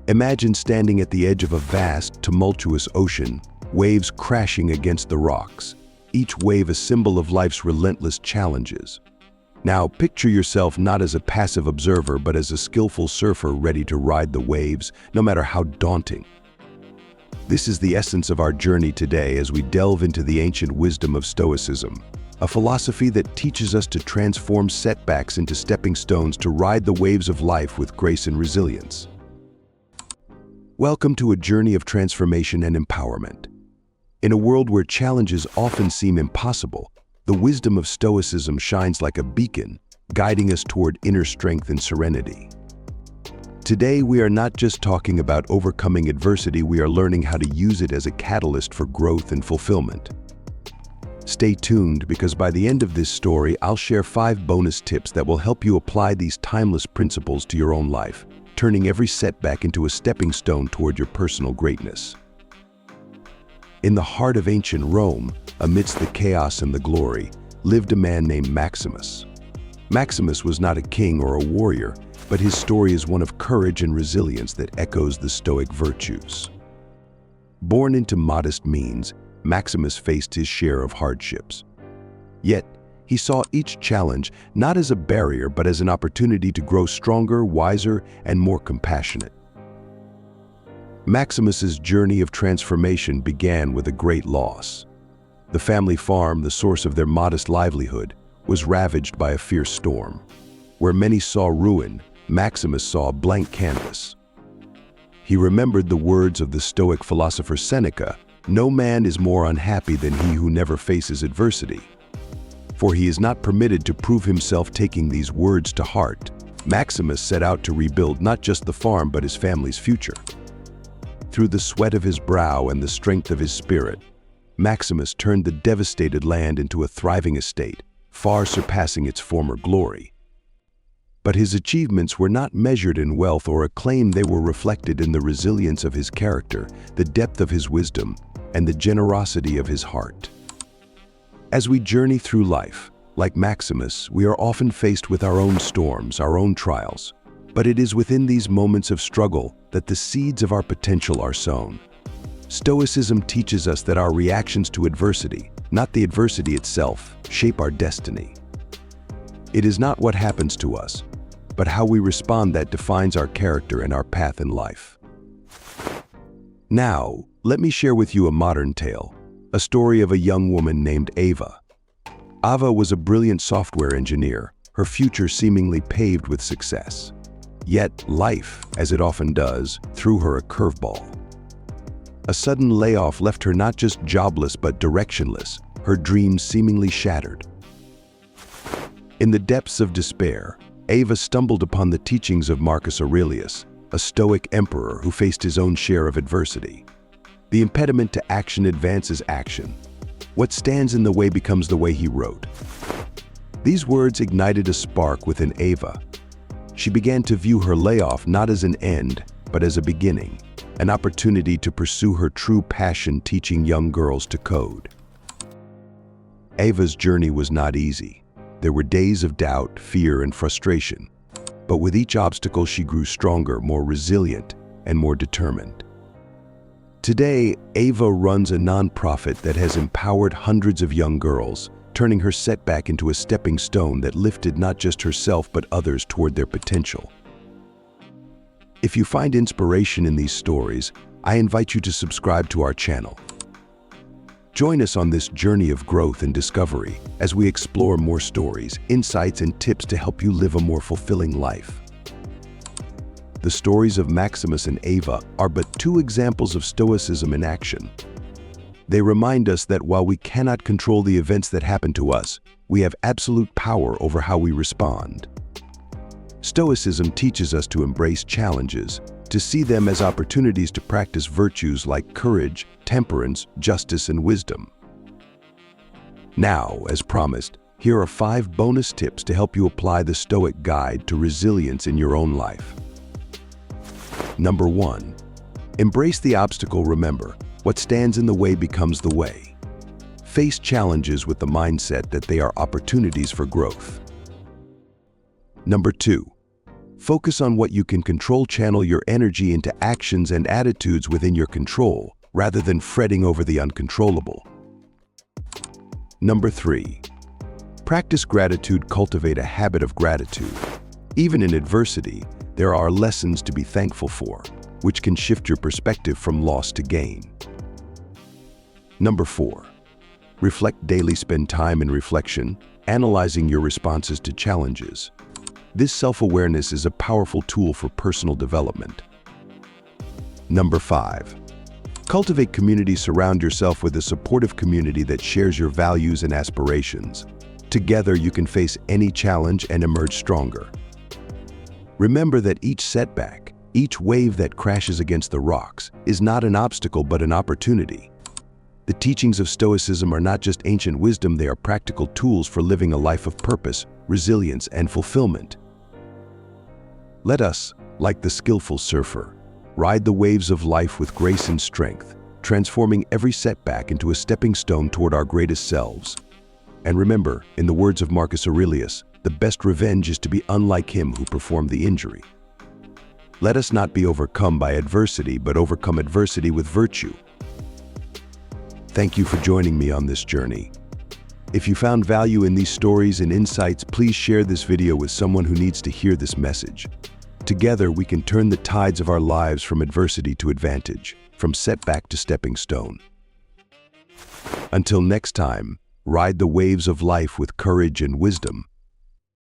Imagine standing at the edge of a vast, tumultuous ocean, waves crashing against the rocks, each wave a symbol of life's relentless challenges. Now, picture yourself not as a passive observer, but as a skillful surfer ready to ride the waves, no matter how daunting. This is the essence of our journey today as we delve into the ancient wisdom of Stoicism, a philosophy that teaches us to transform setbacks into stepping stones to ride the waves of life with grace and resilience. Welcome to a journey of transformation and empowerment. In a world where challenges often seem impossible, the wisdom of Stoicism shines like a beacon, guiding us toward inner strength and serenity. Today, we are not just talking about overcoming adversity, we are learning how to use it as a catalyst for growth and fulfillment. Stay tuned, because by the end of this story, I'll share 5 bonus tips that will help you apply these timeless principles to your own life, turning every setback into a stepping stone toward your personal greatness. In the heart of ancient Rome, amidst the chaos and the glory, lived a man named Maximus. Maximus was not a king or a warrior, but his story is one of courage and resilience that echoes the Stoic virtues. Born into modest means, Maximus faced his share of hardships. Yet, he saw each challenge not as a barrier, but as an opportunity to grow stronger, wiser, and more compassionate. Maximus's journey of transformation began with a great loss. The family farm, the source of their modest livelihood, was ravaged by a fierce storm. Where many saw ruin, Maximus saw a blank canvas. He remembered the words of the Stoic philosopher Seneca, "No man is more unhappy than he who never faces adversity." For he is not permitted to prove himself. Taking these words to heart, Maximus set out to rebuild not just the farm, but his family's future. Through the sweat of his brow and the strength of his spirit, Maximus turned the devastated land into a thriving estate, far surpassing its former glory. But his achievements were not measured in wealth or acclaim. They were reflected in the resilience of his character, the depth of his wisdom, and the generosity of his heart. As we journey through life, like Maximus, we are often faced with our own storms, our own trials. But it is within these moments of struggle that the seeds of our potential are sown. Stoicism teaches us that our reactions to adversity, not the adversity itself, shape our destiny. It is not what happens to us, but how we respond that defines our character and our path in life. Now, let me share with you a modern tale, a story of a young woman named Ava. Ava was a brilliant software engineer, her future seemingly paved with success. Yet, life, as it often does, threw her a curveball. A sudden layoff left her not just jobless but directionless, her dreams seemingly shattered. In the depths of despair, Ava stumbled upon the teachings of Marcus Aurelius, a Stoic emperor who faced his own share of adversity. The impediment to action advances action. What stands in the way becomes the way, he wrote. These words ignited a spark within Ava. She began to view her layoff not as an end, but as a beginning, an opportunity to pursue her true passion, teaching young girls to code. Ava's journey was not easy. There were days of doubt, fear, and frustration. But with each obstacle, she grew stronger, more resilient, and more determined. Today, Ava runs a nonprofit that has empowered hundreds of young girls, turning her setback into a stepping stone that lifted not just herself but others toward their potential. If you find inspiration in these stories, I invite you to subscribe to our channel. Join us on this journey of growth and discovery as we explore more stories, insights, and tips to help you live a more fulfilling life. The stories of Maximus and Ava are but 2 examples of Stoicism in action. They remind us that while we cannot control the events that happen to us, we have absolute power over how we respond. Stoicism teaches us to embrace challenges, to see them as opportunities to practice virtues like courage, temperance, justice, and wisdom. Now, as promised, here are 5 bonus tips to help you apply the Stoic guide to resilience in your own life. Number 1. Embrace the obstacle. Remember, what stands in the way becomes the way. Face challenges with the mindset that they are opportunities for growth. Number 2. Focus on what you can control. Channel your energy into actions and attitudes within your control, rather than fretting over the uncontrollable. Number 3. Practice gratitude. Cultivate a habit of gratitude. Even in adversity, there are lessons to be thankful for, which can shift your perspective from loss to gain. Number 4. Reflect daily. Spend time in reflection, analyzing your responses to challenges. This self-awareness is a powerful tool for personal development. Number 5. Cultivate community. Surround yourself with a supportive community that shares your values and aspirations. Together, you can face any challenge and emerge stronger. Remember that each setback, each wave that crashes against the rocks, is not an obstacle but an opportunity. The teachings of Stoicism are not just ancient wisdom, they are practical tools for living a life of purpose, resilience, and fulfillment. Let us, like the skillful surfer, ride the waves of life with grace and strength, transforming every setback into a stepping stone toward our greatest selves. And remember, in the words of Marcus Aurelius, the best revenge is to be unlike him who performed the injury. Let us not be overcome by adversity, but overcome adversity with virtue. Thank you for joining me on this journey. If you found value in these stories and insights, please share this video with someone who needs to hear this message. Together, we can turn the tides of our lives from adversity to advantage, from setback to stepping stone. Until next time, ride the waves of life with courage and wisdom,